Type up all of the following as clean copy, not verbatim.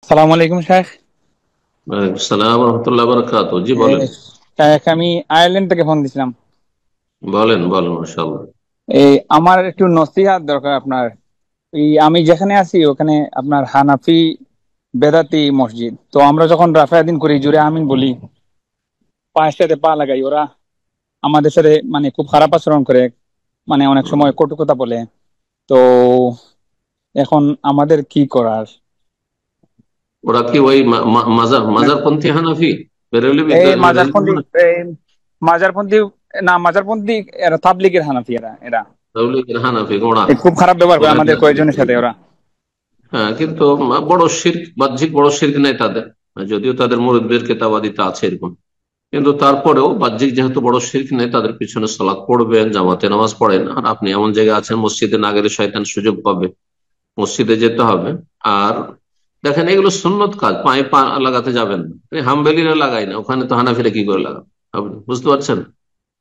সালাম আলাইকুম শেখ। ওয়ালাইকুম সালাম রহমতুল্লাহ বারাকাতু। জি বলেন। শেখ, আমি আয়ারল্যান্ড থেকে ফোন দিছিলাম। বলেন বলেন মাশাআল্লাহ। আমার একটু নসিহাত দরকার আপনার। আমি যেখানে আছি ওখানে আপনার হানাফি বেদাতি মসজিদ। তো আমরা যখন রাফায়াদিন করি, জুড়ে আমিন বলি, পায়ের সাথে পা লাগাই, ওরা আমাদের সাথে মানে খুব খারাপ আচরণ করে, মানে অনেক হুম। সময় কটু কথা বলে। তো এখন আমাদের কি করার? ওরা কি ওই মাজার মাজারপন্থী হানাফি বেরেলভি এই মাজারপন্থী, এই মাজারপন্থী, না মাজারপন্থী, এরা তাবলিগের হানাফি, এরা এরা তাবলীগের হানাফি গোঁড়া। খুব খারাপ ব্যবহার করে ওরা আমাদের কয়েকজনের সাথে ওরা। হ্যাঁ, কিন্তু বড় শিরক, বাহ্যিক বড় শিরক নেই তাদের। যদিও তাদের মুরিদদের কেতাবাদিতে আছে এরকম, কিন্তু তারপরেও বাহ্যিক যেহেতু বড় শিরক নেই, তাদের পিছনে সালাত পড়বেন, জামাতে নামাজ পড়েন। আর আপনি এমন জায়গায় আছেন মসজিদে না গেলে শয়তান সুযোগ পাবে, মসজিদে যেতে হবে। আর দেখেন, এগুলো সুন্নত কাজ, পায়ে পা লাগাতে যাবেন না। হাম্বেলিরা লাগাই না, ওখানে তো হানাফিরা কি করে লাগান আপনি বুঝতে পারছেন।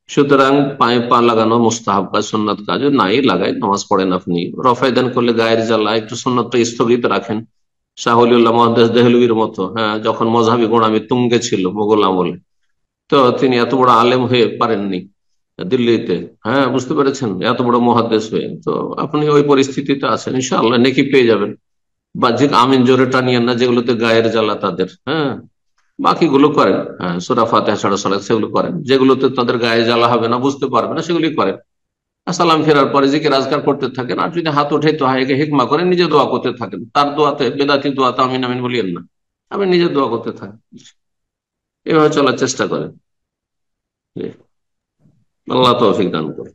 সুতরাং পায়ে পা লাগানো মুস্তাহাব কাজ, সুন্নত কাজ নাই লাগাই, নামাজ পড়েন আপনি। রফায়দান করলে গায়ের জ্বালা, একটু সুন্নতটা স্থগিত রাখেন। শাহুলিউল্লাহ মহাদ্দেস দেহলভির মতো, হ্যাঁ, যখন মজহাবি গোঁড়ামি তুঙ্গে ছিল মোগল আমলে, তো তিনি এত বড় আলেম হয়ে পারেননি দিল্লিতে। হ্যাঁ, বুঝতে পেরেছেন, এত বড় মহাদ্দেশ হয়ে তো আপনি ওই পরিস্থিতিতে আছেন, ইনশাআল্লাহ নেকি পেয়ে যাবেন। বাহ্যিক আমিন জোরে টানিয়েন না, যেগুলোতে গায়ের জ্বালা তাদের। হ্যাঁ, বাকিগুলো করেন। হ্যাঁ, সূরা ফাতিহা ছাড়া সালাত সেগুলো করেন, যেগুলোতে তাদের গায়ে জ্বালা হবে না, বুঝতে পারবে না, সেগুলি করেন। আর সালাম ফেরার পরে জিকির আজকার করতে থাকেন। আর যদি হাত ওঠে তো হায়কে হিকমা করেন, নিজে দোয়া করতে থাকেন। তার দোয়াতে, বেদাতি দোয়াতে আমিন আমিন বলিয়েন না, আপনি নিজে দোয়া করতে থাকেন। এভাবে চলার চেষ্টা করেন। জি, আল্লাহ তৌফিক দান করুন।